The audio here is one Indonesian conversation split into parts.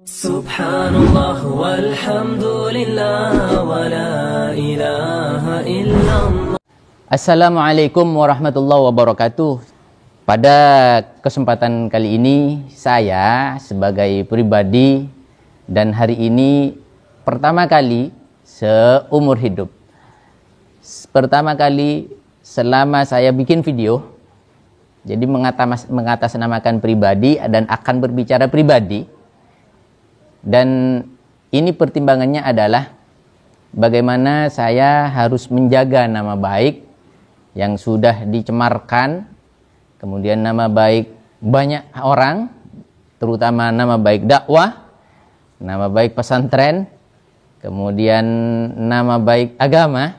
Subhanallah walhamdulillah wa la ilaha illallah. Assalamualaikum warahmatullahi wabarakatuh. Pada kesempatan kali ini saya sebagai pribadi dan hari ini pertama kali seumur hidup, pertama kali selama saya bikin video, jadi mengatasnamakan pribadi dan akan berbicara pribadi. Dan ini pertimbangannya adalah bagaimana saya harus menjaga nama baik yang sudah dicemarkan, kemudian nama baik banyak orang, terutama nama baik dakwah, nama baik pesantren, kemudian nama baik agama.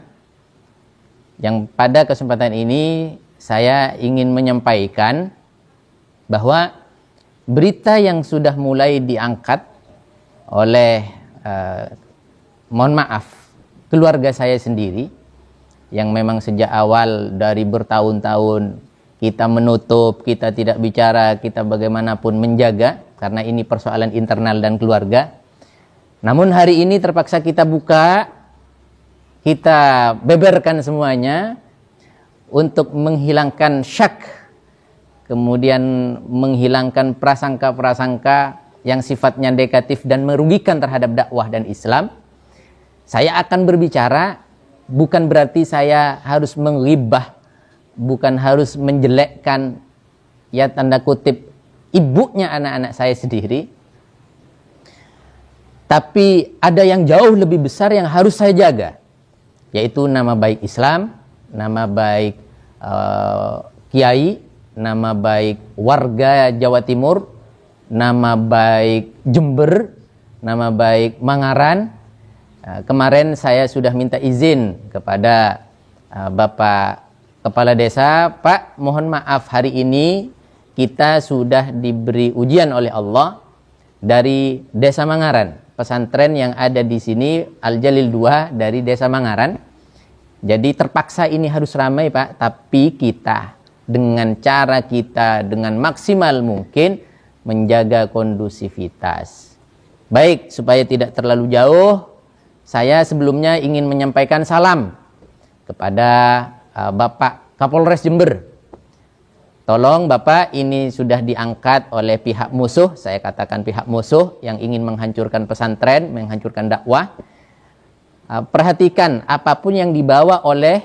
Yang pada kesempatan ini saya ingin menyampaikan bahwa berita yang sudah mulai diangkat oleh mohon maaf keluarga saya sendiri, yang memang sejak awal dari bertahun-tahun kita menutup, kita tidak bicara, kita bagaimanapun menjaga karena ini persoalan internal dan keluarga. Namun hari ini terpaksa kita buka, kita beberkan semuanya untuk menghilangkan syak, kemudian menghilangkan prasangka-prasangka yang sifatnya negatif dan merugikan terhadap dakwah dan Islam. Saya akan berbicara, bukan berarti saya harus menghibah, bukan harus menjelekkan, ya tanda kutip, ibunya anak-anak saya sendiri. Tapi ada yang jauh lebih besar yang harus saya jaga, yaitu nama baik Islam, nama baik kiai, nama baik warga Jawa Timur, nama baik Jember, nama baik Mangaran. Kemarin saya sudah minta izin kepada Bapak Kepala Desa, Pak, mohon maaf hari ini kita sudah diberi ujian oleh Allah dari Desa Mangaran, pesantren yang ada di sini Al-Jalil 2 dari Desa Mangaran. Jadi terpaksa ini harus ramai, Pak, tapi kita dengan cara kita dengan maksimal mungkin menjaga kondusivitas. Baik, supaya tidak terlalu jauh, saya sebelumnya ingin menyampaikan salam kepada Bapak Kapolres Jember. Tolong Bapak, ini sudah diangkat oleh pihak musuh, saya katakan pihak musuh yang ingin menghancurkan pesantren, menghancurkan dakwah. Perhatikan apapun yang dibawa oleh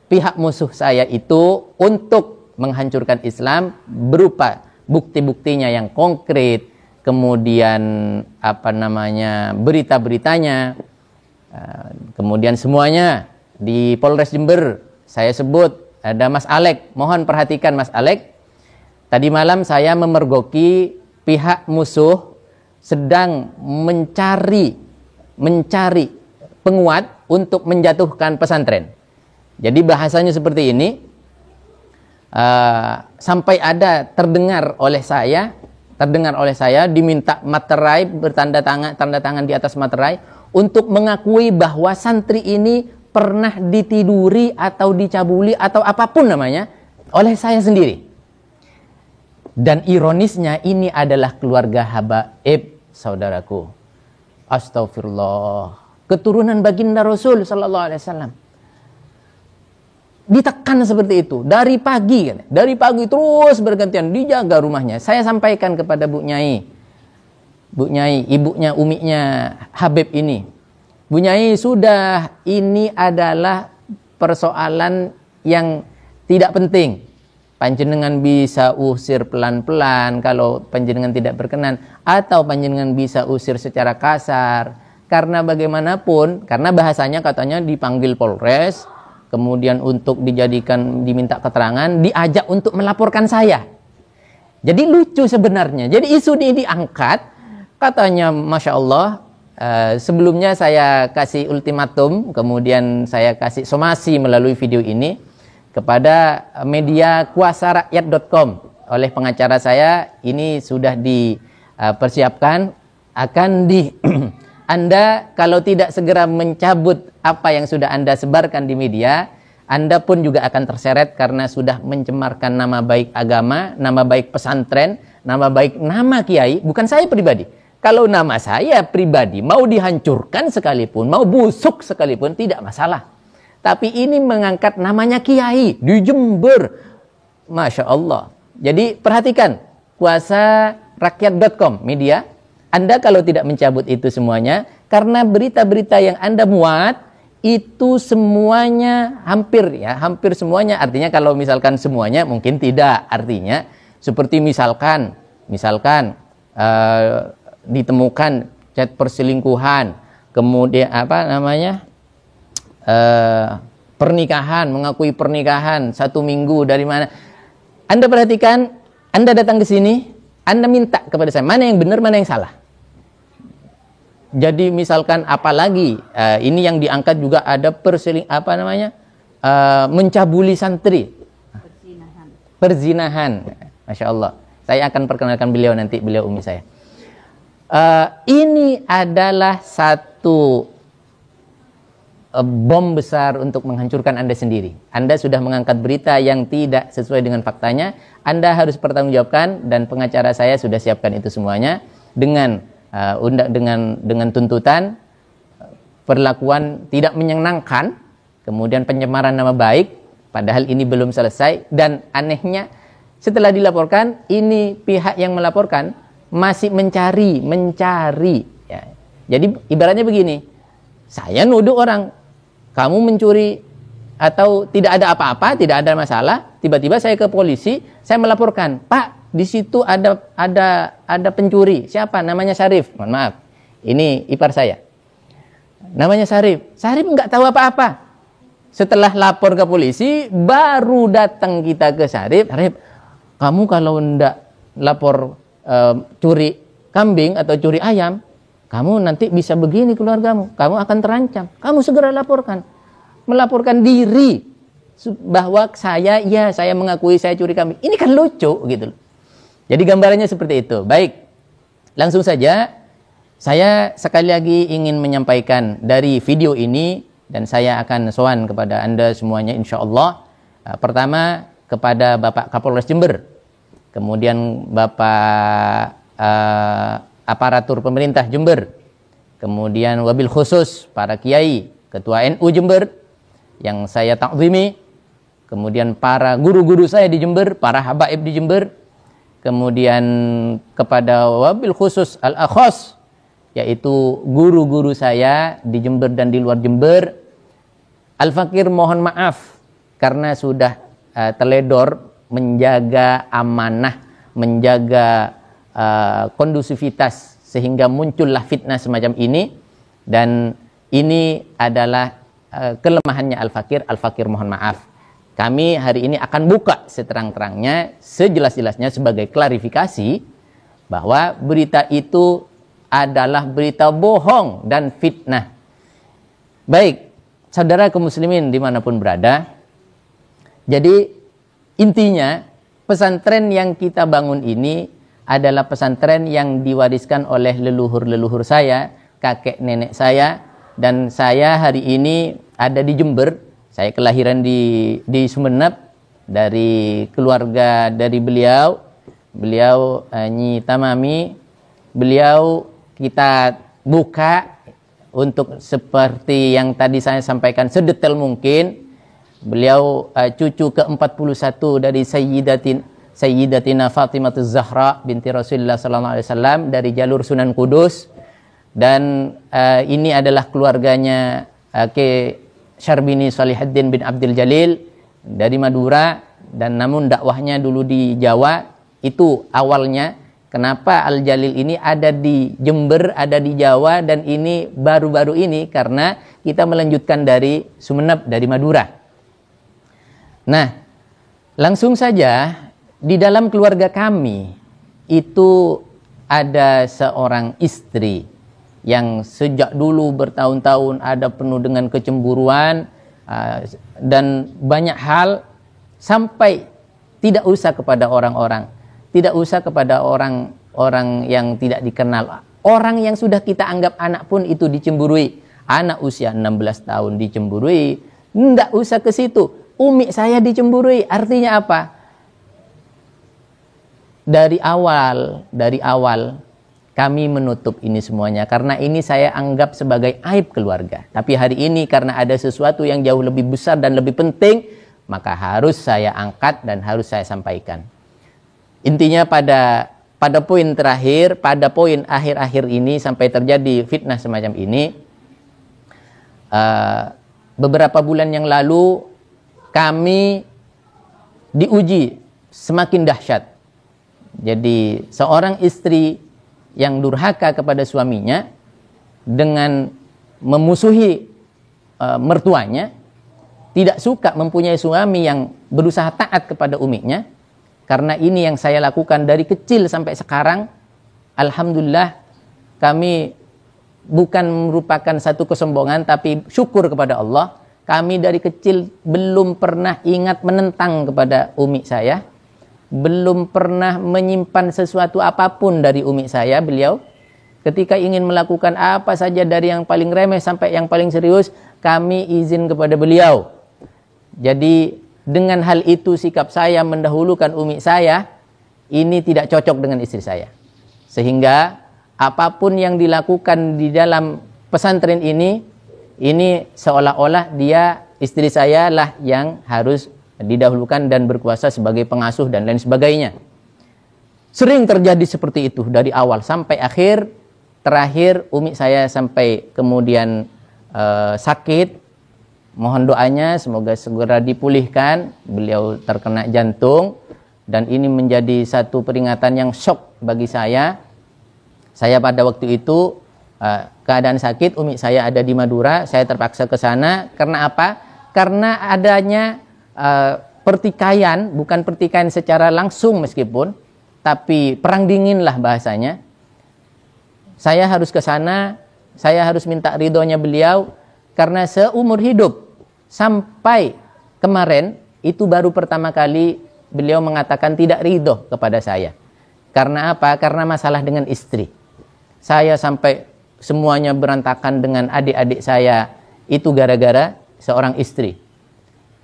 pihak musuh saya itu untuk menghancurkan Islam berupa bukti-buktinya yang konkret, kemudian berita-beritanya, kemudian semuanya di Polres Jember. Saya sebut ada Mas Alek, mohon perhatikan Mas Alek. Tadi malam saya memergoki pihak musuh sedang mencari penguat untuk menjatuhkan pesantren. Jadi bahasanya seperti ini. Sampai ada terdengar oleh saya diminta materai, tanda tangan di atas materai untuk mengakui bahwa santri ini pernah ditiduri atau dicabuli atau apapun namanya oleh saya sendiri. Dan ironisnya ini adalah keluarga habaib, saudaraku. Astagfirullah, keturunan baginda Rasul sallallahu alaihi wasallam. Ditekan seperti itu dari pagi terus bergantian dijaga rumahnya. Saya sampaikan kepada Bu Nyai, ibunya umiknya Habib ini, Bu Nyai, sudah, ini adalah persoalan yang tidak penting. Panjenengan bisa usir pelan-pelan kalau panjenengan tidak berkenan, atau panjenengan bisa usir secara kasar. Karena bagaimanapun, karena bahasanya katanya dipanggil Polres, kemudian untuk diminta keterangan, diajak untuk melaporkan saya. Jadi lucu sebenarnya. Jadi isu ini diangkat, katanya Masya Allah, sebelumnya saya kasih ultimatum, kemudian saya kasih somasi melalui video ini kepada media kuasarakyat.com oleh pengacara saya. Ini sudah dipersiapkan, akan Anda kalau tidak segera mencabut apa yang sudah Anda sebarkan di media, Anda pun juga akan terseret karena sudah mencemarkan nama baik agama, nama baik pesantren, nama baik nama kiai, bukan saya pribadi, Kalau nama saya pribadi mau dihancurkan sekalipun, mau busuk sekalipun, tidak masalah. Tapi ini mengangkat namanya kiai di Jember. Masya Allah. Jadi perhatikan, kuasarakyat.com media. Anda kalau tidak mencabut itu semuanya, karena berita-berita yang Anda muat, itu semuanya hampir semuanya. Artinya kalau misalkan semuanya, mungkin tidak. Artinya seperti misalkan ditemukan chat perselingkuhan, kemudian pernikahan, mengakui pernikahan 1 minggu dari mana. Anda perhatikan, Anda datang ke sini, Anda minta kepada saya mana yang benar, mana yang salah. Jadi misalkan apalagi ini yang diangkat juga ada mencabuli santri, perzinahan. Masya Allah. Saya akan perkenalkan beliau nanti, beliau umi saya. Ini adalah satu bom besar untuk menghancurkan Anda sendiri. Anda sudah mengangkat berita yang tidak sesuai dengan faktanya. Anda harus bertanggungjawabkan, dan pengacara saya sudah siapkan itu semuanya dengan tuntutan perlakuan tidak menyenangkan, kemudian pencemaran nama baik, padahal ini belum selesai. Dan anehnya setelah dilaporkan, ini pihak yang melaporkan masih mencari ya. Jadi ibaratnya begini, saya nuduh orang, kamu mencuri atau tidak ada apa-apa, tidak ada masalah, tiba-tiba saya ke polisi, saya melaporkan, Pak, di situ ada pencuri. Siapa? Namanya Syarif. Mohon maaf, ini ipar saya. Namanya Syarif. Syarif nggak tahu apa-apa. Setelah lapor ke polisi, baru datang kita ke Syarif. Syarif, kamu kalau ndak lapor curi kambing atau curi ayam, kamu nanti bisa begini keluargamu, kamu akan terancam. Kamu segera melaporkan diri bahwa saya mengakui saya curi kambing. Ini kan lucu gitu loh. Jadi gambarannya seperti itu. Baik, langsung saja saya sekali lagi ingin menyampaikan dari video ini, dan saya akan sowan kepada Anda semuanya insya Allah. Pertama kepada Bapak Kapolres Jember, kemudian Bapak aparatur pemerintah Jember, kemudian wabil khusus para kiai, ketua NU Jember yang saya takzimi, kemudian para guru-guru saya di Jember, para habaib di Jember, kemudian kepada wabil khusus al-akhos, yaitu guru-guru saya di Jember dan di luar Jember. Al-Fakir mohon maaf karena sudah teledor menjaga amanah, menjaga kondusivitas, sehingga muncullah fitnah semacam ini. Dan ini adalah kelemahannya Al-Fakir. Al-Fakir mohon maaf. Kami hari ini akan buka seterang-terangnya, sejelas-jelasnya sebagai klarifikasi bahwa berita itu adalah berita bohong dan fitnah. Baik, saudara kaum muslimin dimanapun berada, jadi intinya pesantren yang kita bangun ini adalah pesantren yang diwariskan oleh leluhur-leluhur saya, kakek nenek saya, dan saya hari ini ada di Jember. Saya kelahiran di Sumeneb, dari keluarga dari beliau Nyi Tamami. Beliau kita buka untuk seperti yang tadi saya sampaikan sedetail mungkin. Beliau cucu ke-41 dari Sayyidatina Fatimah Zahra binti Rasulullah sallallahu alaihi wasallam dari jalur Sunan Kudus. Dan ini adalah keluarganya Ke Syarbini Salihuddin bin Abdul Jalil dari Madura, dan namun dakwahnya dulu di Jawa. Itu awalnya kenapa Al-Jalil ini ada di Jember, ada di Jawa, dan ini baru-baru ini karena kita melanjutkan dari Sumeneb, dari Madura. Nah, langsung saja di dalam keluarga kami itu ada seorang istri yang sejak dulu bertahun-tahun ada penuh dengan kecemburuan dan banyak hal, sampai tidak usah kepada orang-orang, tidak usah kepada orang-orang yang tidak dikenal. Orang yang sudah kita anggap anak pun itu dicemburui. Anak usia 16 tahun dicemburui. Tidak usah ke situ. Umi saya dicemburui. Artinya apa? Dari awal kami menutup ini semuanya karena ini saya anggap sebagai aib keluarga. Tapi hari ini karena ada sesuatu yang jauh lebih besar dan lebih penting, maka harus saya angkat dan harus saya sampaikan. Intinya pada poin terakhir, pada poin akhir-akhir ini sampai terjadi fitnah semacam ini, beberapa bulan yang lalu kami diuji semakin dahsyat. Jadi seorang istri yang durhaka kepada suaminya dengan memusuhi mertuanya, tidak suka mempunyai suami yang berusaha taat kepada uminya. Karena ini yang saya lakukan dari kecil sampai sekarang, alhamdulillah kami bukan merupakan satu kesombongan, tapi syukur kepada Allah. Kami dari kecil belum pernah ingat menentang kepada umi saya, belum pernah menyimpan sesuatu apapun dari umi saya. Beliau ketika ingin melakukan apa saja dari yang paling remeh sampai yang paling serius, kami izin kepada beliau. Jadi dengan hal itu sikap saya mendahulukan umi saya ini tidak cocok dengan istri saya. Sehingga apapun yang dilakukan di dalam pesantren ini seolah-olah dia, istri saya lah yang harus didahulukan dan berkuasa sebagai pengasuh dan lain sebagainya. Sering terjadi seperti itu dari awal sampai akhir. Terakhir umi saya sampai kemudian sakit. Mohon doanya semoga segera dipulihkan. Beliau terkena jantung dan ini menjadi satu peringatan yang syok bagi saya. Saya pada waktu itu keadaan sakit, umi saya ada di Madura, saya terpaksa ke sana. Karena apa? Karena adanya pertikaian, bukan pertikaian secara langsung meskipun, tapi perang dingin lah bahasanya. Saya harus ke sana, saya harus minta ridhonya beliau, karena seumur hidup sampai kemarin itu baru pertama kali beliau mengatakan tidak ridho kepada saya. Karena apa? Karena masalah dengan istri. Saya sampai semuanya berantakan dengan adik-adik saya itu gara-gara seorang istri.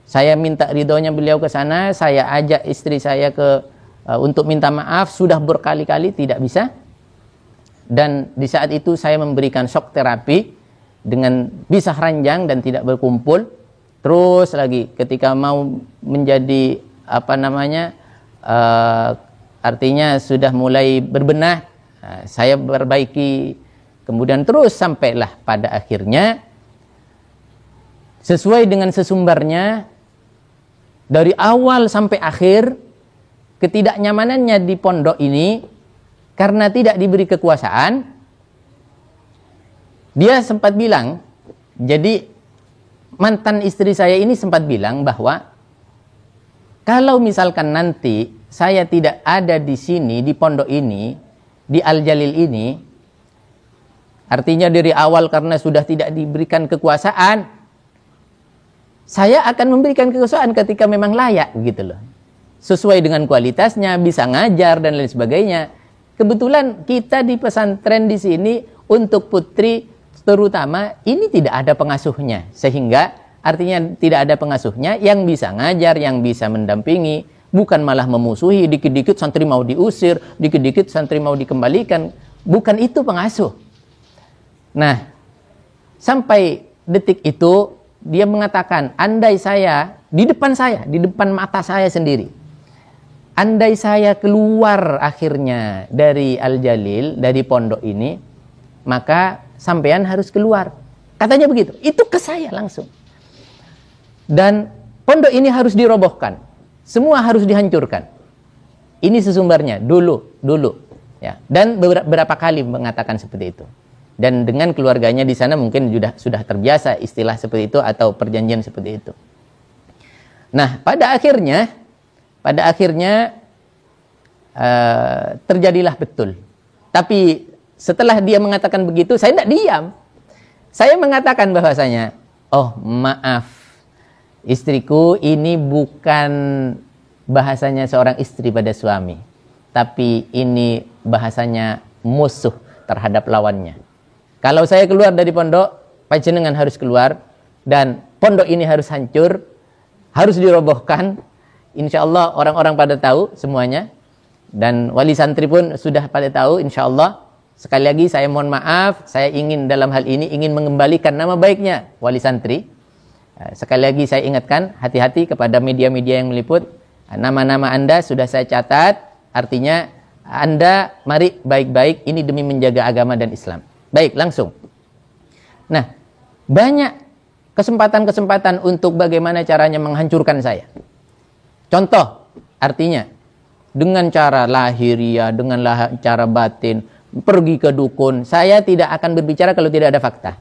Saya minta ridhonya beliau ke sana, saya ajak istri saya untuk minta maaf, sudah berkali-kali tidak bisa. Dan di saat itu saya memberikan shock terapi dengan pisah ranjang dan tidak berkumpul. Terus lagi ketika mau menjadi artinya sudah mulai berbenah, saya perbaiki. Kemudian terus sampailah pada akhirnya sesuai dengan sesumbarnya. Dari awal sampai akhir, ketidaknyamanannya di pondok ini karena tidak diberi kekuasaan. Dia sempat bilang, jadi mantan istri saya ini sempat bilang bahwa kalau misalkan nanti saya tidak ada di sini, di pondok ini, di Al-Jalil ini, artinya dari awal karena sudah tidak diberikan kekuasaan, saya akan memberikan kekuasaan ketika memang layak gitu loh. Sesuai dengan kualitasnya, bisa ngajar dan lain sebagainya. Kebetulan kita di pesantren di sini untuk putri terutama ini tidak ada pengasuhnya. Sehingga artinya tidak ada pengasuhnya yang bisa ngajar, yang bisa mendampingi. Bukan malah memusuhi, dikit-dikit santri mau diusir, dikit-dikit santri mau dikembalikan. Bukan itu pengasuh. Nah, sampai detik itu dia mengatakan, andai saya, di depan mata saya sendiri, andai saya keluar akhirnya dari Al-Jalil, dari pondok ini, maka sampean harus keluar. Katanya begitu. Itu ke saya langsung. Dan pondok ini harus dirobohkan. Semua harus dihancurkan. Ini sesumbarnya, dulu. Ya. Dan beberapa kali mengatakan seperti itu. Dan dengan keluarganya di sana mungkin sudah terbiasa istilah seperti itu atau perjanjian seperti itu. Nah, pada akhirnya terjadilah betul. Tapi setelah dia mengatakan begitu, saya tidak diam. Saya mengatakan bahwasanya, oh maaf, istriku ini bukan bahasanya seorang istri pada suami, tapi ini bahasanya musuh terhadap lawannya. Kalau saya keluar dari pondok, panjenengan harus keluar, dan pondok ini harus hancur, harus dirobohkan. Insya Allah orang-orang pada tahu semuanya, dan wali santri pun sudah pada tahu. Insya Allah Sekali lagi saya mohon maaf, saya ingin dalam hal ini ingin mengembalikan nama baiknya wali santri. Sekali lagi saya ingatkan, hati-hati kepada media-media yang meliput. Nama-nama Anda sudah saya catat, artinya Anda mari baik-baik, ini demi menjaga agama dan Islam. Baik, langsung. Nah, banyak kesempatan-kesempatan untuk bagaimana caranya menghancurkan saya. Contoh, artinya dengan cara lahiriah, dengan cara batin, pergi ke dukun. Saya tidak akan berbicara kalau tidak ada fakta.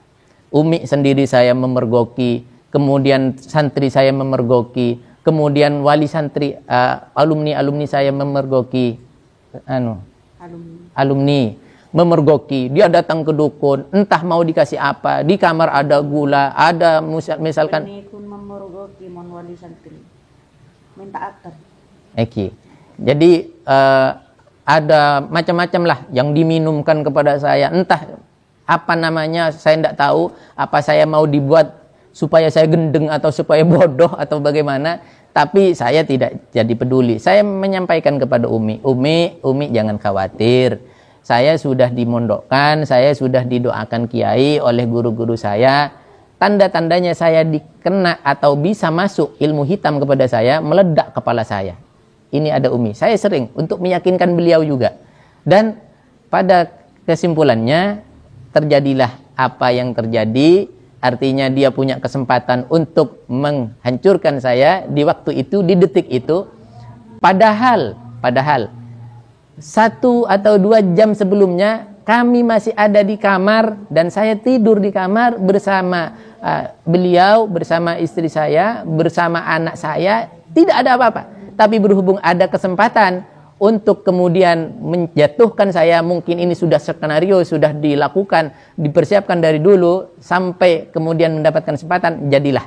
Umi sendiri saya memergoki, kemudian santri saya memergoki, kemudian wali santri, alumni saya memergoki, alumni memergoki. Dia datang ke dukun, entah mau dikasih apa. Di kamar ada gula, ada misalkan. Ini pun memergoki mon wali santri, minta akar. Eki. Jadi ada macam-macam lah yang diminumkan kepada saya. Entah apa namanya, saya tidak tahu. Apa saya mau dibuat supaya saya gendeng atau supaya bodoh atau bagaimana. Tapi saya tidak jadi peduli. Saya menyampaikan kepada Umi jangan khawatir. Saya sudah dimondokkan, saya sudah didoakan kiai oleh guru-guru saya. Tanda-tandanya saya dikena atau bisa masuk ilmu hitam kepada saya, meledak kepala saya. Ini ada Umi. Saya sering untuk meyakinkan beliau juga. Dan pada kesimpulannya terjadilah apa yang terjadi. Artinya dia punya kesempatan untuk menghancurkan saya di waktu itu, di detik itu. Padahal 1 atau 2 jam sebelumnya kami masih ada di kamar dan saya tidur di kamar bersama beliau, bersama istri saya, bersama anak saya. Tidak ada apa-apa. Tapi berhubung ada kesempatan untuk kemudian menjatuhkan saya, mungkin ini sudah skenario, sudah dilakukan, dipersiapkan dari dulu, sampai kemudian mendapatkan kesempatan, jadilah.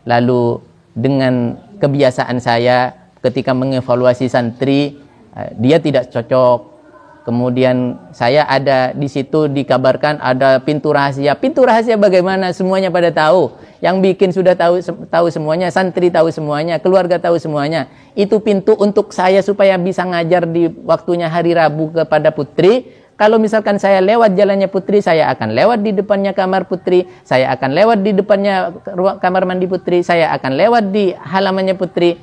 Lalu dengan kebiasaan saya ketika mengevaluasi santri, dia tidak cocok. Kemudian saya ada di situ, dikabarkan ada pintu rahasia. Pintu rahasia bagaimana? Semuanya pada tahu. Yang bikin sudah tahu semuanya, santri tahu semuanya, keluarga tahu semuanya. Itu pintu untuk saya supaya bisa ngajar di waktunya hari Rabu kepada putri. Kalau misalkan saya lewat jalannya putri, saya akan lewat di depannya kamar putri, saya akan lewat di depannya kamar mandi putri, saya akan lewat di halamannya putri.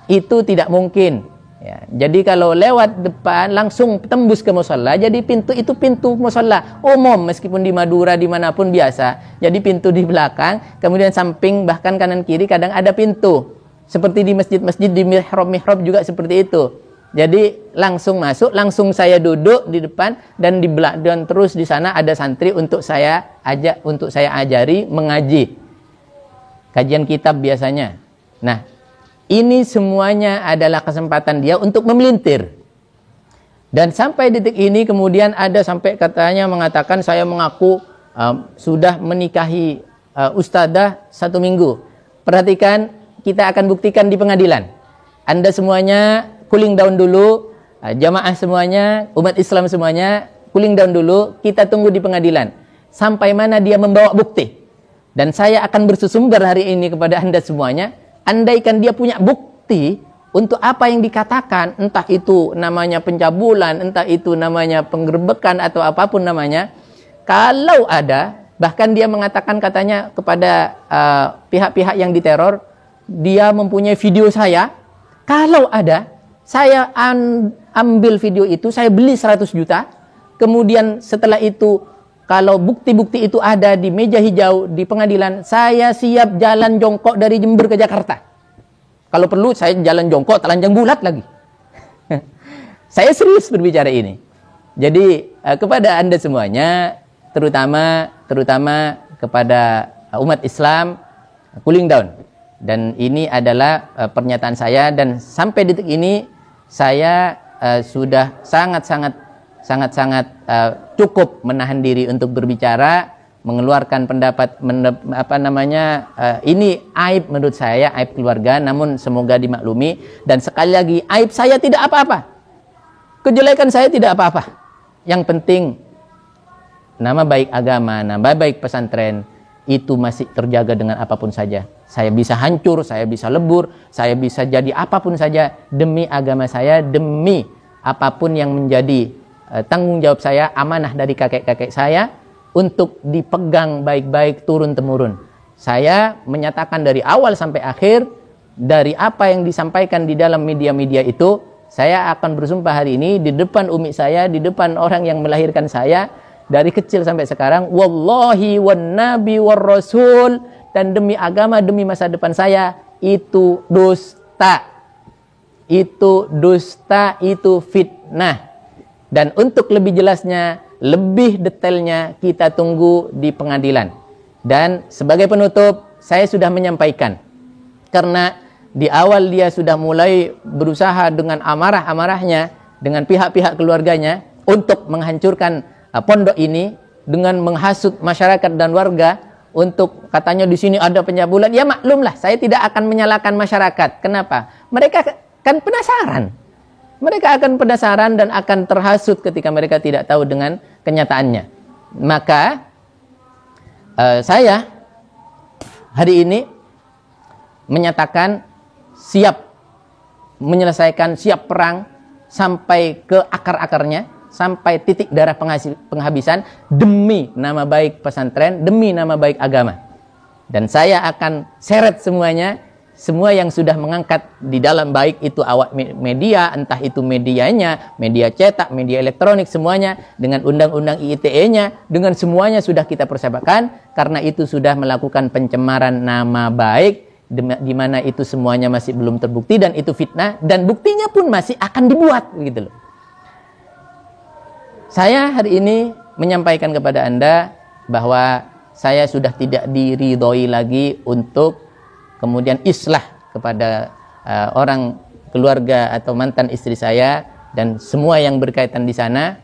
Itu tidak mungkin. Ya, jadi kalau lewat depan langsung tembus ke musholla. Jadi pintu itu pintu musholla umum, meskipun di Madura dimanapun biasa. Jadi pintu di belakang, kemudian samping, bahkan kanan kiri kadang ada pintu. Seperti di masjid-masjid, di mihrab juga seperti itu. Jadi langsung masuk, langsung saya duduk di depan dan dan terus di sana ada santri untuk saya ajari mengaji. Kajian kitab biasanya. Nah, ini semuanya adalah kesempatan dia untuk memelintir. Dan sampai detik ini kemudian ada sampai katanya mengatakan saya mengaku sudah menikahi ustadzah 1 minggu. Perhatikan, kita akan buktikan di pengadilan. Anda semuanya cooling down dulu, jamaah semuanya, umat Islam semuanya cooling down dulu. Kita tunggu di pengadilan sampai mana dia membawa bukti. Dan saya akan bersusumber hari ini kepada Anda semuanya. Andaikan dia punya bukti untuk apa yang dikatakan, entah itu namanya pencabulan, entah itu namanya penggerbekan atau apapun namanya, kalau ada, bahkan dia mengatakan katanya kepada pihak-pihak yang diteror, dia mempunyai video saya, kalau ada, saya ambil video itu, saya beli 100 juta, kemudian setelah itu, kalau bukti-bukti itu ada di meja hijau di pengadilan, saya siap jalan jongkok dari Jember ke Jakarta. Kalau perlu saya jalan jongkok telanjang bulat lagi. Saya serius berbicara ini. Jadi kepada Anda semuanya, terutama kepada umat Islam, cooling down. Dan ini adalah pernyataan saya, dan sampai detik ini saya sudah sangat-sangat cukup menahan diri untuk berbicara, mengeluarkan pendapat ini aib menurut saya, aib keluarga, namun semoga dimaklumi. Dan sekali lagi, aib saya tidak apa-apa, kejelekan saya tidak apa-apa. Yang penting nama baik agama, nama baik pesantren itu masih terjaga dengan apapun saja. Saya bisa hancur, saya bisa lebur, saya bisa jadi apapun saja demi agama saya, demi apapun yang menjadi tanggung jawab saya, amanah dari kakek-kakek saya untuk dipegang baik-baik turun-temurun. Saya menyatakan dari awal sampai akhir, dari apa yang disampaikan di dalam media-media itu, saya akan bersumpah hari ini di depan umi saya, di depan orang yang melahirkan saya, dari kecil sampai sekarang, wallahi wan nabi war rasul, dan demi agama, demi masa depan saya, itu dusta. Itu dusta, itu fitnah. Dan untuk lebih jelasnya, lebih detailnya kita tunggu di pengadilan. Dan sebagai penutup, saya sudah menyampaikan. Karena di awal dia sudah mulai berusaha dengan amarah-amarahnya, dengan pihak-pihak keluarganya, untuk menghancurkan pondok ini, dengan menghasut masyarakat dan warga, untuk katanya di sini ada pencabulan. Ya maklumlah, saya tidak akan menyalahkan masyarakat. Kenapa? Mereka kan penasaran. Mereka akan penasaran dan akan terhasut ketika mereka tidak tahu dengan kenyataannya. Maka saya hari ini menyatakan siap menyelesaikan, siap perang sampai ke akar-akarnya, sampai titik darah penghabisan demi nama baik pesantren, demi nama baik agama. Dan saya akan seret semuanya, semua yang sudah mengangkat di dalam, baik itu awak media, entah itu medianya, media cetak, media elektronik, semuanya dengan undang-undang IITE-nya, dengan semuanya sudah kita persiapkan, karena itu sudah melakukan pencemaran nama baik, di mana itu semuanya masih belum terbukti dan itu fitnah, dan buktinya pun masih akan dibuat, begitu loh. Saya hari ini menyampaikan kepada Anda bahwa saya sudah tidak diridhoi lagi untuk kemudian islah kepada orang keluarga atau mantan istri saya dan semua yang berkaitan di sana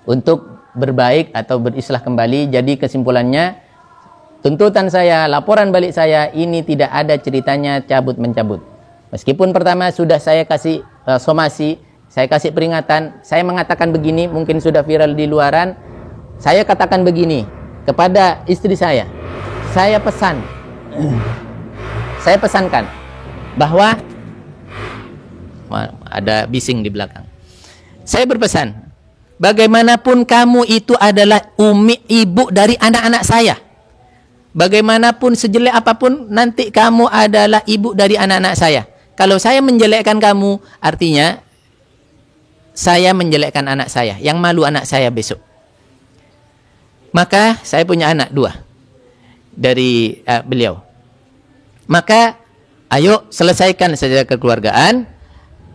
untuk berbaik atau berislah kembali. Jadi kesimpulannya, tuntutan saya, laporan balik saya ini tidak ada ceritanya cabut-mencabut. Meskipun pertama sudah saya kasih somasi, saya kasih peringatan, saya mengatakan begini, mungkin sudah viral di luaran. Saya katakan begini kepada istri saya pesankan bahwa ada bising di belakang. Saya berpesan, bagaimanapun kamu itu adalah umi, ibu dari anak-anak saya. Bagaimanapun sejelek apapun, nanti kamu adalah ibu dari anak-anak saya. Kalau saya menjelekkan kamu, artinya saya menjelekkan anak saya, yang malu anak saya besok. Maka saya punya anak 2 dari beliau. Maka ayo selesaikan saja kekeluargaan.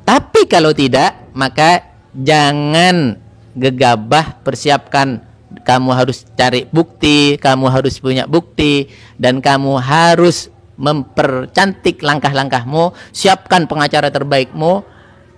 Tapi kalau tidak, maka jangan gegabah, persiapkan. Kamu harus cari bukti, kamu harus punya bukti, dan kamu harus mempercantik langkah-langkahmu. Siapkan pengacara terbaikmu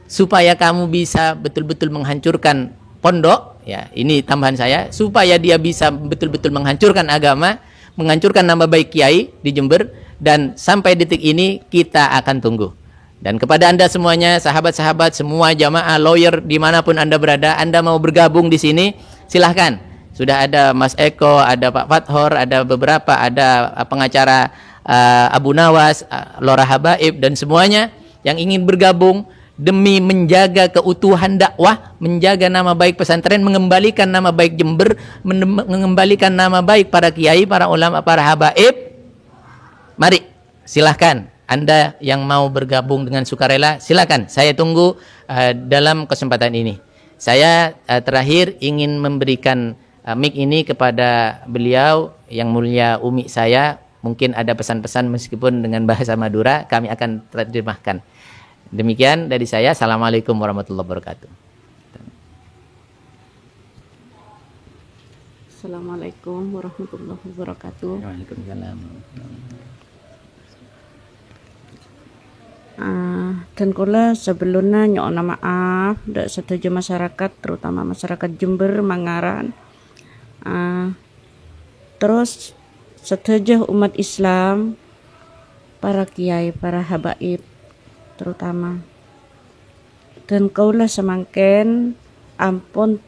supaya kamu bisa betul-betul menghancurkan pondok. Ya, ini tambahan saya, supaya dia bisa betul-betul menghancurkan agama, menghancurkan nama baik kiai di Jember. Dan sampai detik ini kita akan tunggu. Dan kepada Anda semuanya, sahabat-sahabat, semua jamaah, lawyer, dimanapun Anda berada, Anda mau bergabung di sini, silahkan. Sudah ada Mas Eko, ada Pak Fathor, ada beberapa, ada pengacara Abu Nawas, Lora Habaib, dan semuanya yang ingin bergabung demi menjaga keutuhan dakwah, menjaga nama baik pesantren, mengembalikan nama baik Jember, mengembalikan nama baik para kiai, para ulama, para habaib. Mari, silahkan. Anda yang mau bergabung dengan sukarela, silahkan. Saya tunggu dalam kesempatan ini. Saya terakhir ingin memberikan mic ini kepada beliau yang mulia umi saya. Mungkin ada pesan-pesan meskipun dengan bahasa Madura, kami akan terjemahkan. Demikian dari saya. Assalamualaikum warahmatullahi wabarakatuh. Assalamualaikum warahmatullahi wabarakatuh. Waalaikumsalam. Dan kula sebelumnya nyona maaf dak setuju masyarakat, terutama masyarakat Jember, Mangaran. Terus setuju umat Islam, para kiai, para habaib terutama. Dan kaulah semangken ampun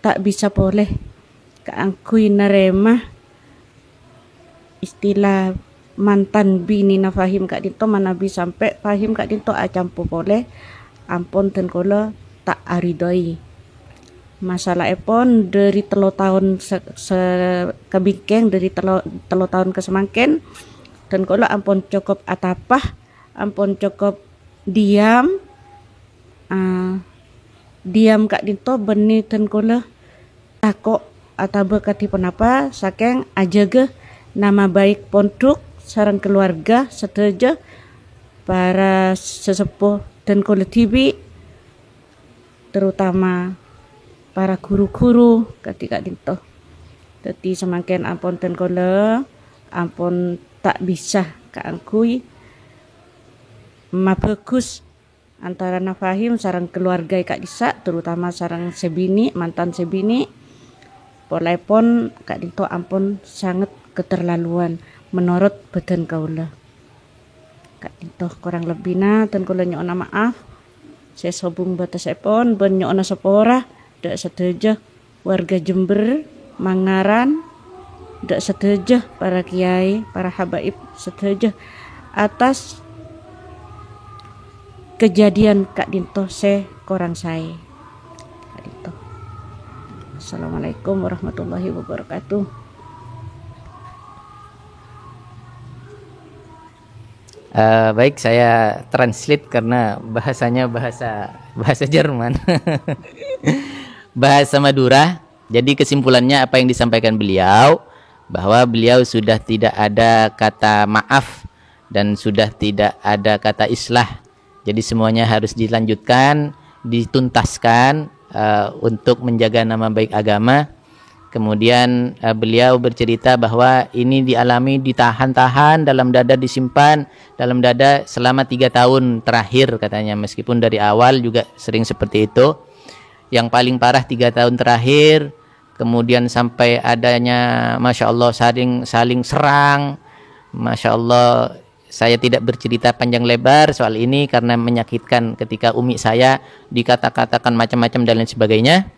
tak bisa boleh keangkui nerema istilah mantan bini na fahim kak dinto manabi sampai fahim kak dinto acampu boleh ampun dan kola tak aridoi. masalah epon dari telo tahun kebikeng dari telo tahun ke semangken dan kalau ampun cukup atapah ampun cukup diam diam kak dinto beni dan kalau takok atau berkati penapa saking ajaga nama baik pondok sarang keluarga sedaja para sesepuh dan kolektivi terutama para guru-guru ketika dinto. Jadi semakin ampun dan kole ampun tak bisa kaangkui bagus antara nafahim sarang keluarga kak disa terutama sarang sebini mantan sebini polai pon kak dinto ampun sangat keterlaluan menurut badan kaula kak dinto kurang lebihna dan kole nyona maaf saya sobung batas epon ben nyona sepora dak sedaja warga Jember Mangaran dak sedaja para kiai para habaib sedaja atas kejadian kak dinto korang saya kak dinto. Assalamualaikum warahmatullahi wabarakatuh. Baik, saya translate karena bahasanya bahasa Jerman. Bahasa Madura. Jadi kesimpulannya apa yang disampaikan beliau, bahwa beliau sudah tidak ada kata maaf dan sudah tidak ada kata islah. Jadi semuanya harus dilanjutkan, dituntaskan untuk menjaga nama baik agama. Kemudian beliau bercerita bahwa ini dialami, ditahan-tahan dalam dada, disimpan dalam dada selama 3 tahun terakhir katanya, meskipun dari awal juga sering seperti itu. Yang paling parah 3 tahun terakhir, kemudian sampai adanya Masya Allah saling serang. Masya Allah, saya tidak bercerita panjang lebar soal ini karena menyakitkan ketika umi saya dikata-katakan macam-macam dan lain sebagainya.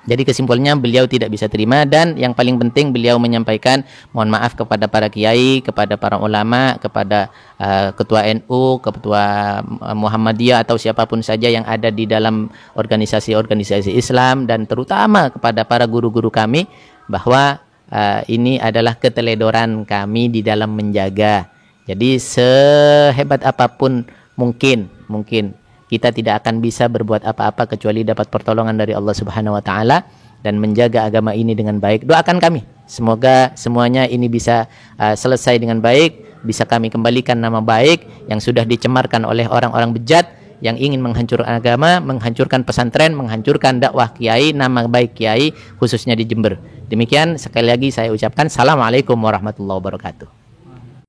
Jadi kesimpulannya beliau tidak bisa terima, dan yang paling penting beliau menyampaikan mohon maaf kepada para kiai, kepada para ulama, kepada ketua NU, ketua Muhammadiyah atau siapapun saja yang ada di dalam organisasi-organisasi Islam, dan terutama kepada para guru-guru kami bahwa ini adalah keteledoran kami di dalam menjaga. Jadi sehebat apapun mungkin kita tidak akan bisa berbuat apa-apa kecuali dapat pertolongan dari Allah Subhanahu wa taala dan menjaga agama ini dengan baik. Doakan kami, semoga semuanya ini bisa selesai dengan baik, bisa kami kembalikan nama baik yang sudah dicemarkan oleh orang-orang bejat yang ingin menghancurkan agama, menghancurkan pesantren, menghancurkan dakwah kiai, nama baik kiai khususnya di Jember. Demikian sekali lagi saya ucapkan Assalamualaikum warahmatullahi wabarakatuh.